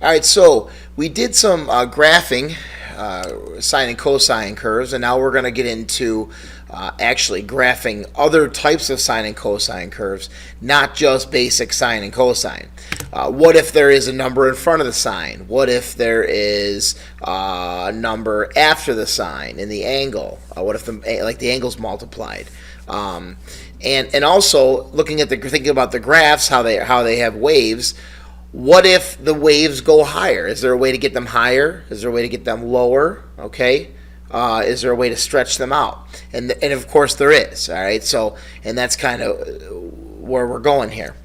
All right, so we did some graphing, sine and cosine curves, and now we're going to get into actually graphing other types of sine and cosine curves, not just basic sine and cosine. What if there is a number in front of the sine? What if there is a number after the sine in the angle? What if the angle's multiplied? And also looking at thinking about the graphs, how they have waves. What if the waves go higher? Is there a way to get them higher? Is there a way to get them lower? Okay. Is there a way to stretch them out? And of course there is. All right. So, and that's kind of where we're going here.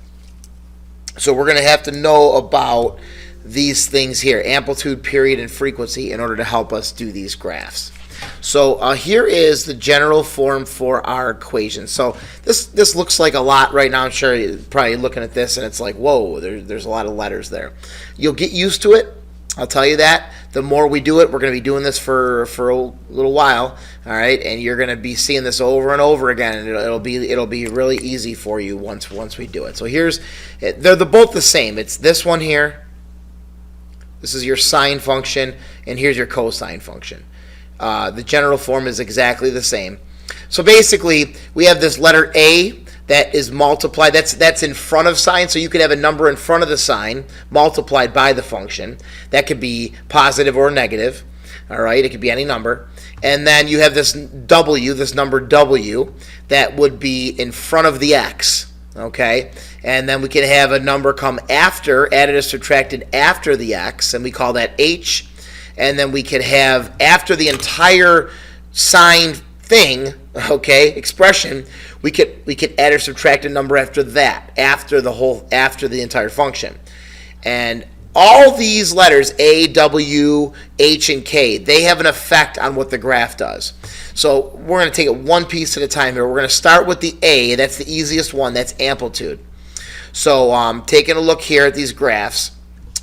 So we're going to have to know about these things here, amplitude, period, and frequency, in order to help us do these graphs. So here is the general form for our equation. So this looks like a lot right now. I'm sure you're probably looking at this and it's like, whoa, there's a lot of letters there. You'll get used to it. I'll tell you that. The more we do it, we're going to be doing this for a little while, all right? And you're going to be seeing this over and over again, and it'll be really easy for you once we do it. So they're both the same. It's this one here. This is your sine function, and here's your cosine function. The general form is exactly the same. So basically, we have this letter A that is multiplied. That's in front of sine, so you could have a number in front of the sine multiplied by the function. That could be positive or negative. All right, it could be any number. And then you have this W, this number W, that would be in front of the X. Okay, and then we could have a number come after, added or subtracted after the X, and we call that H. And then we could have, after the entire sine thing, okay, expression, we could add or subtract a number after that, after the entire function. And all these letters, A, W, H, and K, they have an effect on what the graph does. So we're going to take it one piece at a time here. We're going to start with the A. That's the easiest one. That's amplitude. So taking a look here at these graphs,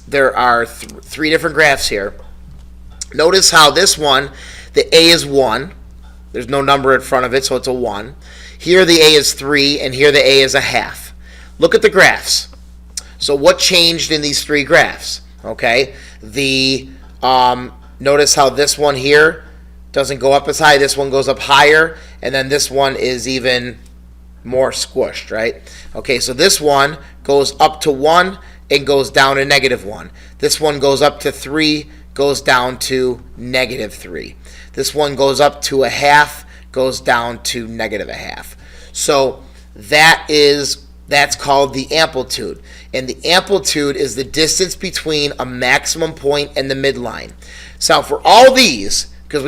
there are three different graphs here. Notice how this one, the A is 1. There's no number in front of it, so it's a 1. Here the A is 3, and here the A is a half. Look at the graphs. So what changed in these three graphs? Okay, notice how this one here doesn't go up as high. This one goes up higher, and then this one is even more squished, right? Okay, so this one goes up to 1 and goes down to -1. This one goes up to 3, goes down to -3. This one goes up to a half, goes down to -1/2. So that's called the amplitude. And the amplitude is the distance between a maximum point and the midline. So for all these, because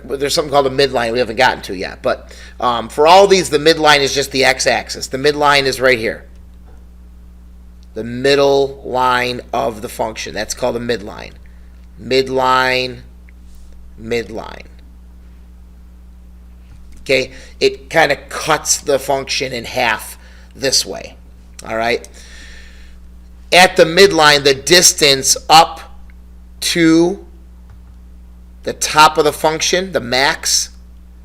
there's something called a midline we haven't gotten to yet, but for all these, the midline is just the x-axis. The midline is right here. The middle line of the function. That's called a midline. Midline, midline. Okay, it kind of cuts the function in half this way. All right. At the midline, the distance up to the top of the function, the max.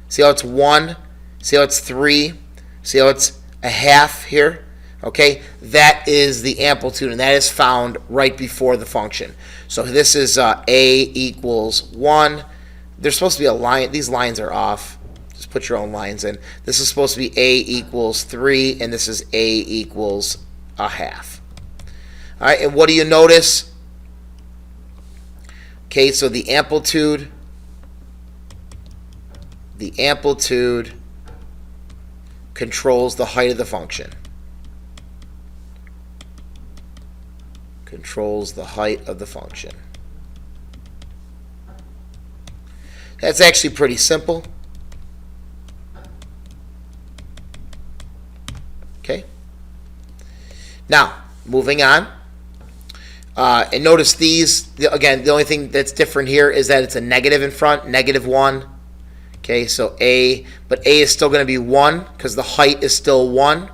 See how it's 1? See how it's 3? See how it's a half here? Okay, that is the amplitude, and that is found right before the function. So this is A equals 1. There's supposed to be a line. These lines are off. Just put your own lines in. This is supposed to be A equals 3, and this is A equals a half. All right, and what do you notice? Okay, so the amplitude controls the height of the function. Controls the height of the function. That's actually pretty simple. Okay. Now, moving on. And notice these, again, the only thing that's different here is that it's a negative in front, -1. Okay, so but A is still going to be 1 because the height is still 1.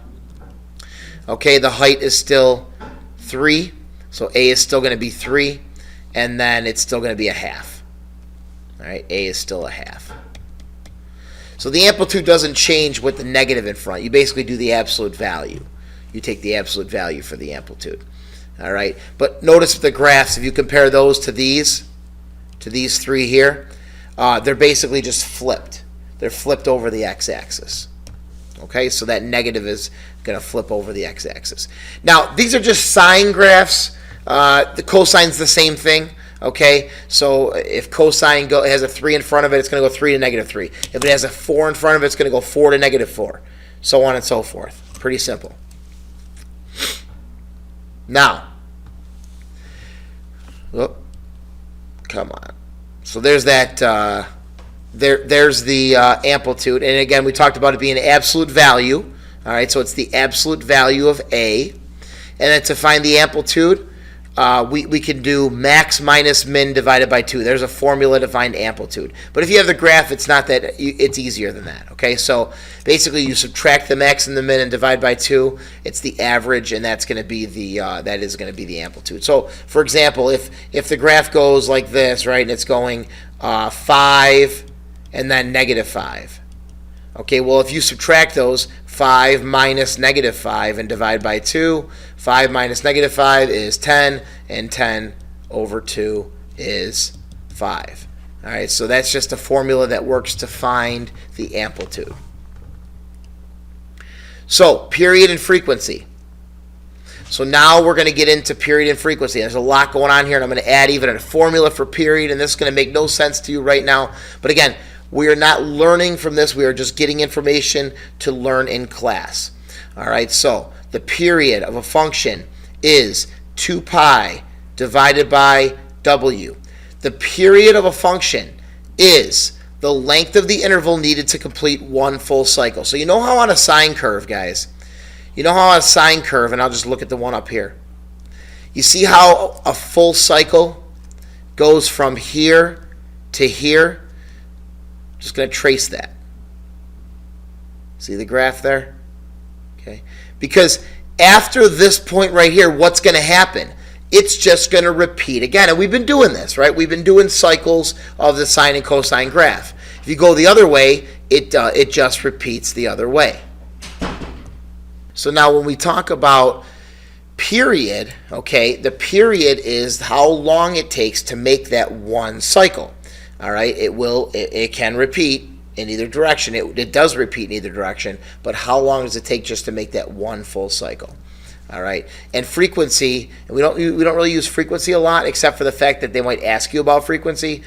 Okay, the height is still 3. So A is still going to be 3, and then it's still going to be a half. All right, A is still a half. So the amplitude doesn't change with the negative in front. You basically do the absolute value. You take the absolute value for the amplitude. All right, but notice the graphs, if you compare those to these three here, they're basically just flipped. They're flipped over the x-axis. Okay, so that negative is going to flip over the x-axis. Now, these are just sine graphs. The cosine's the same thing. Okay, so if cosine has a 3 in front of it, it's going to go 3 to negative 3. If it has a 4 in front of it, it's going to go 4 to negative 4. So on and so forth. Pretty simple. Now, come on. So there's that. There's the amplitude, and again, we talked about it being an absolute value. All right, so it's the absolute value of A, and then to find the amplitude, we can do max minus min divided by 2. There's a formula to find amplitude. But if you have the graph, it's not that, it's easier than that. Okay, so basically you subtract the max and the min and divide by 2. It's the average, and that's going to be the the amplitude. So for example, if the graph goes like this, right, and it's going 5 and then negative 5. Okay, well, if you subtract those, 5 minus negative 5 and divide by 2, 5 minus negative 5 is 10, and 10 over 2 is 5. All right, so that's just a formula that works to find the amplitude. So, period and frequency. So now we're going to get into period and frequency. There's a lot going on here, and I'm going to add even a formula for period, and this is going to make no sense to you right now. But again, we are not learning from this. We are just getting information to learn in class. All right, so the period of a function is 2 pi divided by w. The period of a function is the length of the interval needed to complete one full cycle. So you know how on a sine curve, guys, you know how on a sine curve, and I'll just look at the one up here. You see how a full cycle goes from here to here? Just going to trace that. See the graph there? Okay. Because after this point right here, what's going to happen? It's just going to repeat again. And we've been doing this, right? We've been doing cycles of the sine and cosine graph. If you go the other way, it just repeats the other way. So now when we talk about period, okay, the period is how long it takes to make that one cycle. All right, it can repeat in either direction. It does repeat in either direction, but how long does it take just to make that one full cycle? All right, and frequency, we don't really use frequency a lot, except for the fact that they might ask you about frequency.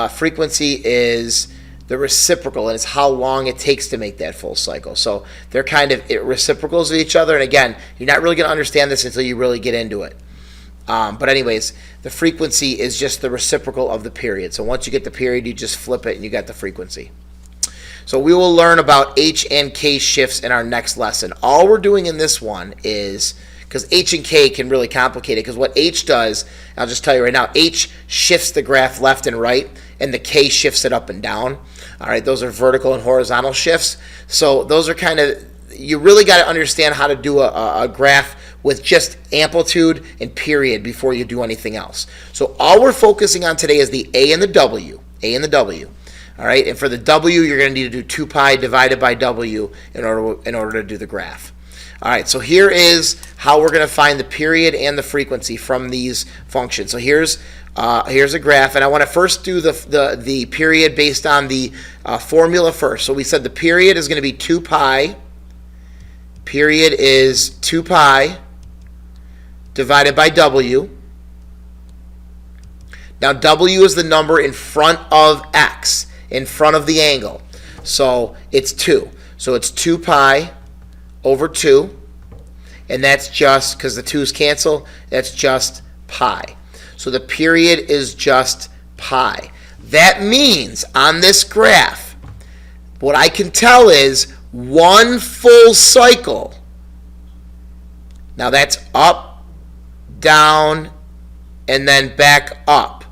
Frequency is the reciprocal, and it's how long it takes to make that full cycle. So they're kind of reciprocals of each other, and again, you're not really going to understand this until you really get into it. But anyways, the frequency is just the reciprocal of the period. So once you get the period, you just flip it and you got the frequency. So we will learn about H and K shifts in our next lesson. All we're doing in this one is, because H and K can really complicate it, because what H does, I'll just tell you right now, H shifts the graph left and right, and the K shifts it up and down. All right, those are vertical and horizontal shifts. So those are kind of, you really got to understand how to do a graph with just amplitude and period before you do anything else. So all we're focusing on today is the A and the W. A and the W. All right, and for the W, you're going to need to do 2 pi divided by W in order to do the graph. All right, so here is how we're going to find the period and the frequency from these functions. So here's a graph, and I want to first do the period based on the formula first. So we said the period is going to be 2 pi. Period is 2 pi divided by W. Now W is the number in front of X, in front of the angle. So it's 2. So it's 2 pi over 2. And that's just, because the 2's cancel, that's just pi. So the period is just pi. That means on this graph, what I can tell is one full cycle. Now that's up, down, and then back up.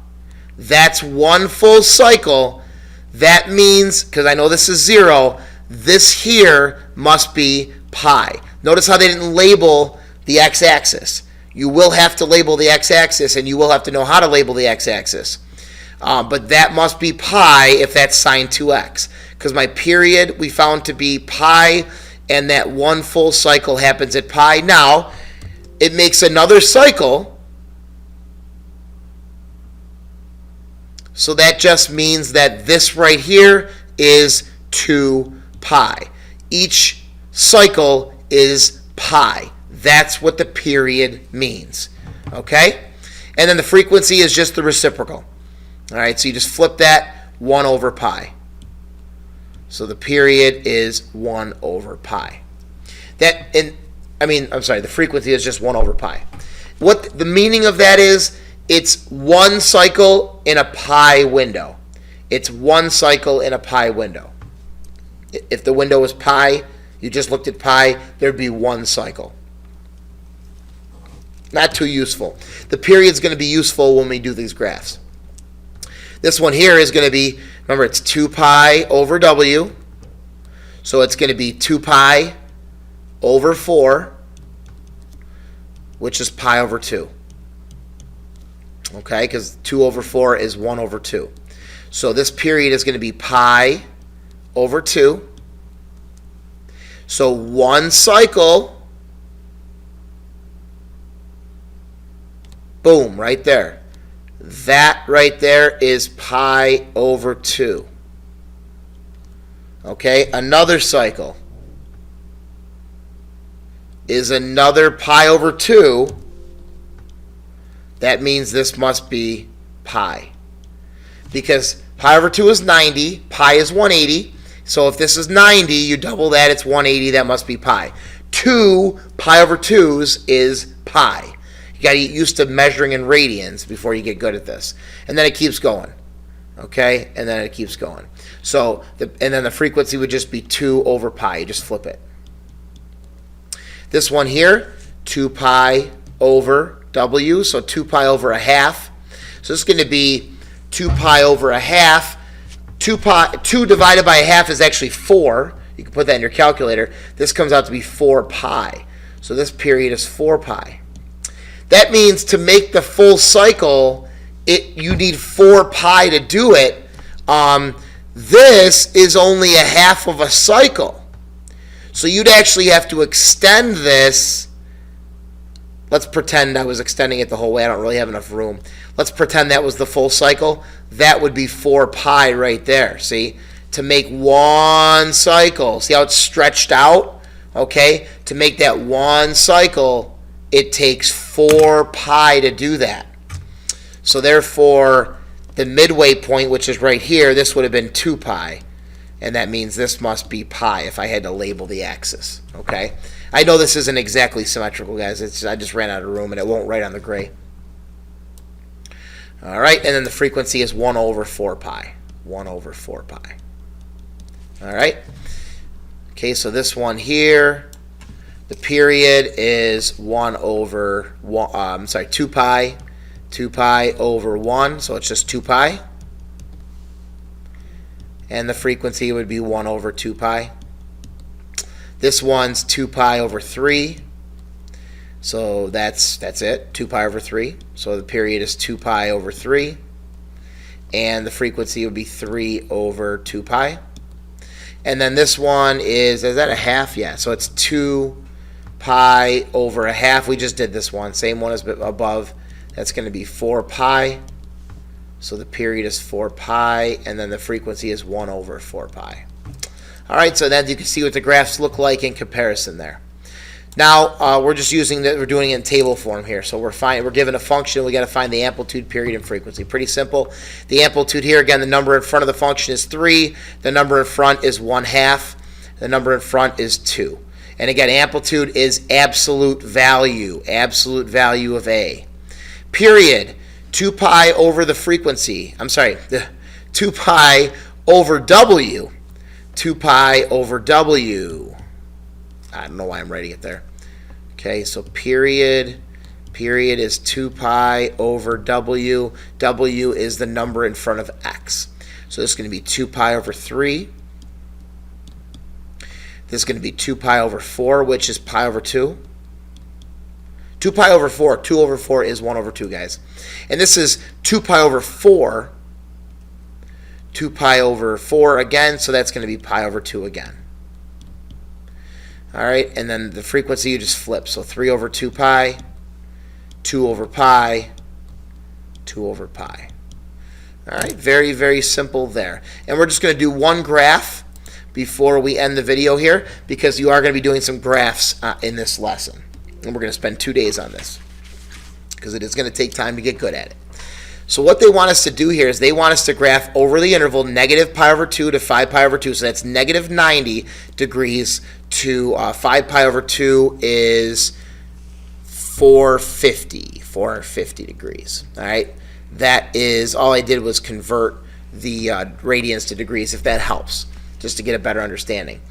That's one full cycle. That means, because I know this is 0, this here must be pi. Notice how they didn't label the x-axis. You will have to label the x-axis, and you will have to know how to label the x-axis. But that must be pi if that's sine 2x. Because my period we found to be pi, and that one full cycle happens at pi. Now, it makes another cycle. So that just means that this right here is 2 pi. Each cycle is pi. That's what the period means. Okay? And then the frequency is just the reciprocal. All right, so you just flip that, 1 over pi. So the period is 1 over pi. The frequency is just 1 over pi. What the meaning of that is, it's one cycle in a pi window. It's one cycle in a pi window. If the window was pi, you just looked at pi, there'd be one cycle. Not too useful. The period's going to be useful when we do these graphs. This one here is going to be, remember, it's 2 pi over w. So it's going to be 2 pi over 4, which is pi over 2. Okay, because 2 over 4 is 1 over 2. So this period is going to be pi over 2. So one cycle, boom, right there. That right there is pi over 2. Okay, another cycle is another pi over 2. That means this must be pi. Because pi over 2 is 90, pi is 180. So if this is 90, you double that, it's 180, that must be pi. 2 pi over 2s is pi. You got to get used to measuring in radians before you get good at this. And then it keeps going. Okay? And then it keeps going. So, and then the frequency would just be 2 over pi. You just flip it. This one here, 2 pi over w, so 2 pi over a half. So this is going to be 2 pi over a half. 2 divided by a half is actually 4. You can put that in your calculator. This comes out to be 4 pi. So this period is 4 pi. That means to make the full cycle, you need 4 pi to do it. This is only a half of a cycle. So you'd actually have to extend this. Let's pretend I was extending it the whole way. I don't really have enough room. Let's pretend that was the full cycle. That would be 4 pi right there, see? To make one cycle. See how it's stretched out? Okay? To make that one cycle, it takes 4 pi to do that. So therefore, the midway point, which is right here, this would have been 2 pi. And that means this must be pi if I had to label the axis. Okay? I know this isn't exactly symmetrical, guys. I just ran out of room, and it won't write on the gray. All right, and then the frequency is 1 over 4 pi. 1 over 4 pi. All right? Okay, so this one here, the period is 2 pi. 2 pi over 1, so it's just 2 pi. And the frequency would be 1 over 2 pi. This one's 2 pi over 3. So that's it, 2 pi over 3. So the period is 2 pi over 3. And the frequency would be 3 over 2 pi. And then this one is that a half? Yeah, so it's 2 pi over a half. We just did this one. Same one as above. That's going to be 4 pi. So the period is 4 pi. And then the frequency is 1 over 4 pi. All right, so then you can see what the graphs look like in comparison there. Now, we're just using that. We're doing it in table form here. So we're given a function. We got to find the amplitude, period, and frequency. Pretty simple. The amplitude here, again, the number in front of the function is 3. The number in front is 1/2. The number in front is 2. And again, amplitude is absolute value of A. Period, 2 pi over the frequency. I'm sorry, 2 pi over W. 2 pi over W. I don't know why I'm writing it there. Okay, so period is 2 pi over W. W is the number in front of X. So this is going to be 2 pi over 3. This is going to be 2 pi over 4, which is pi over 2. 2 pi over 4. 2 over 4 is 1 over 2, guys. And this is 2 pi over 4. 2 pi over 4 again, so that's going to be pi over 2 again. All right, and then the frequency you just flip. So 3 over 2 pi 2 over pi, 2 over pi. All right, very, very simple there. And we're just going to do one graph before we end the video here, because you are going to be doing some graphs in this lesson. And we're going to spend 2 days on this, because it is going to take time to get good at it. So what they want us to do here is they want us to graph over the interval negative pi over 2 to 5 pi over 2. So that's negative 90 degrees to 5 pi over 2 is 450 degrees. All right. That is, all I did was convert the radians to degrees, if that helps, just to get a better understanding.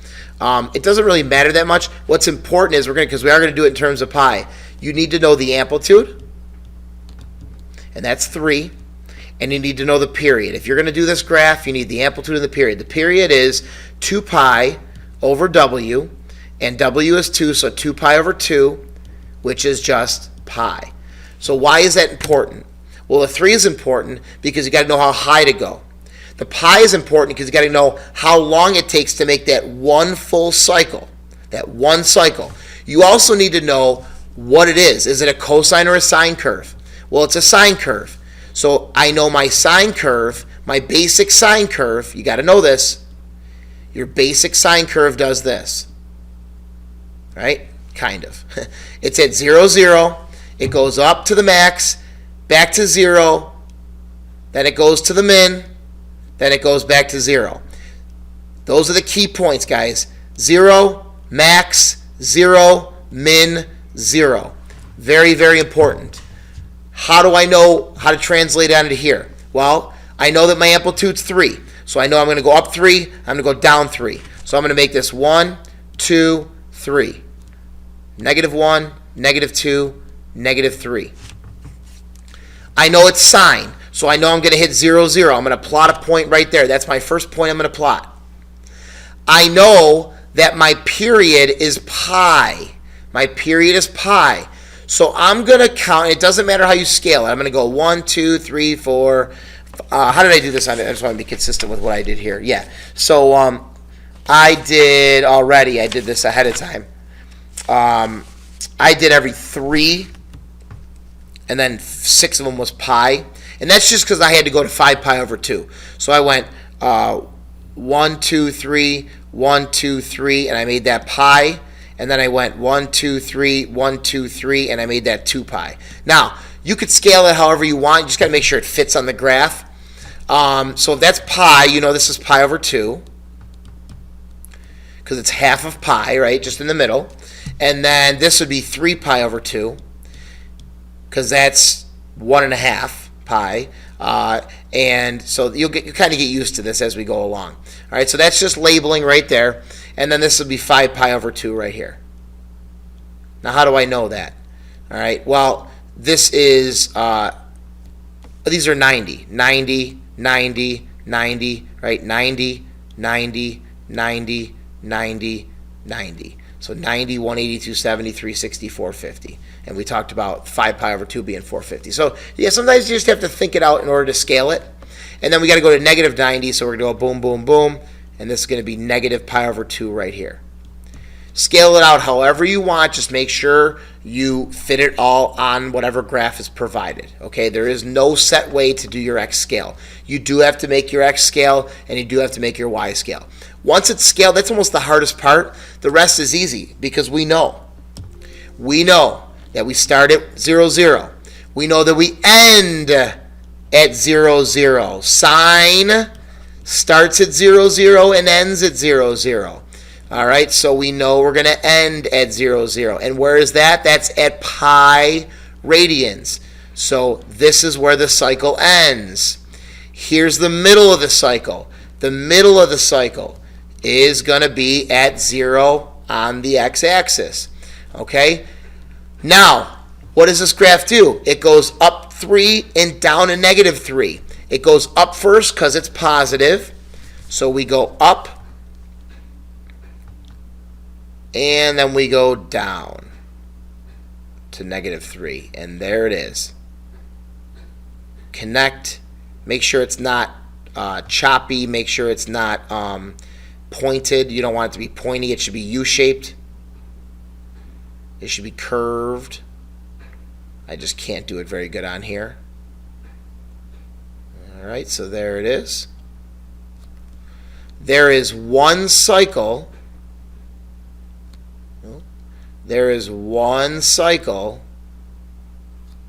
It doesn't really matter that much. What's important is because we are going to do it in terms of pi, you need to know the amplitude, and that's 3, and you need to know the period. If you're going to do this graph, you need the amplitude and the period. The period is 2 pi over w, and w is 2, so 2 pi over 2, which is just pi. So why is that important? Well, the 3 is important because you got to know how high to go. The pi is important because you got to know how long it takes to make that one full cycle, that one cycle. You also need to know what it is. Is it a cosine or a sine curve? Well, it's a sine curve. So I know my sine curve, my basic sine curve, you got to know this. Your basic sine curve does this, right? Kind of. It's at 0, 0. It goes up to the max, back to 0, then it goes to the min, then it goes back to 0. Those are the key points, guys. 0, max, 0, min, 0. Very, very important. How do I know how to translate it onto here? Well, I know that my amplitude's 3. So I know I'm going to go up 3, I'm going to go down 3. So I'm going to make this 1, 2, 3. Negative 1, negative 2, negative 3. I know it's sine, so I know I'm going to hit 0, 0. I'm going to plot a point right there. That's my first point I'm going to plot. I know that my period is pi. My period is pi. So I'm going to count. It doesn't matter how you scale it. I'm going to go 1, 2, 3, 4. How did I do this? I just want to be consistent with what I did here. Yeah. So I did this ahead of time. I did every 3, and then 6 of them was pi. And that's just because I had to go to 5 pi over 2. So I went 1, 2, 3, 1, 2, 3, and I made that pi. And then I went 1, 2, 3, 1, 2, 3, and I made that 2 pi. Now, you could scale it however you want. You just got to make sure it fits on the graph. So if that's pi, you know this is pi over 2. Because it's half of pi, right? Just in the middle. And then this would be 3 pi over 2. Because that's 1.5 pi. And so you kind of get used to this as we go along. All right, so that's just labeling right there. And then this would be 5 pi over 2 right here. Now, how do I know that? All right, well, this is, these are 90. 90, 90, 90, right? 90, 90, 90, 90, 90. So 90, 180, 270, 360, 450. And we talked about 5 pi over 2 being 450. So, yeah, sometimes you just have to think it out in order to scale it. And then we got to go to negative 90, so we're going to go boom, boom, boom. And this is going to be negative pi over 2 right here. Scale it out however you want. Just make sure you fit it all on whatever graph is provided. Okay, there is no set way to do your x scale. You do have to make your x scale, and you do have to make your y scale. Once it's scaled, that's almost the hardest part. The rest is easy because we know. We know that we start at 0, 0. We know that we end at 0, 0. Sine starts at 0, 0 and ends at 0, 0. All right, so we know we're going to end at 0, 0. And where is that? That's at pi radians. So this is where the cycle ends. Here's the middle of the cycle. The middle of the cycle is going to be at 0 on the x-axis. Okay? Now, what does this graph do? It goes up 3 and down a negative 3. It goes up first because it's positive. So we go up, and then we go down to negative 3. And there it is. Connect. Make sure it's not choppy. Make sure it's not pointed. You don't want it to be pointy. It should be U-shaped. It should be curved. I just can't do it very good on here. All right, so there it is. There is one cycle. There is one cycle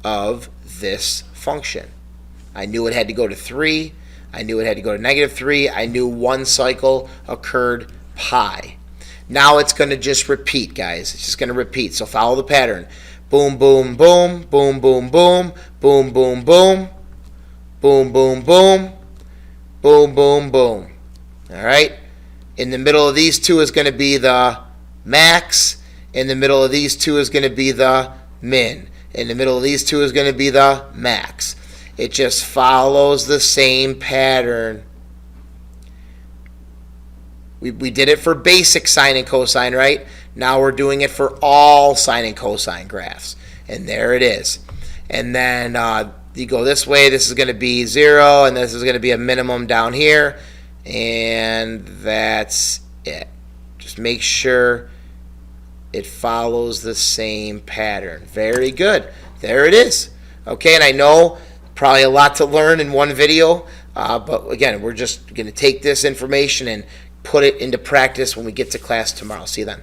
of this function. I knew it had to go to 3. I knew it had to go to -3. I knew one cycle occurred pi. Now it's going to just repeat, guys. It's just going to repeat. So follow the pattern. Boom, boom, boom, boom, boom, boom, boom, boom, boom, boom, boom, boom, boom, boom, boom. All right? In the middle of these two is going to be the max. In the middle of these two is going to be the min. In the middle of these two is going to be the max. It just follows the same pattern. We did it for basic sine and cosine, right? Now we're doing it for all sine and cosine graphs. And there it is. And then you go this way, this is going to be 0, and this is going to be a minimum down here. And that's it. Just make sure it follows the same pattern. Very good. There it is. Okay, and I know probably a lot to learn in one video, but again, we're just going to take this information and put it into practice when we get to class tomorrow. See you then.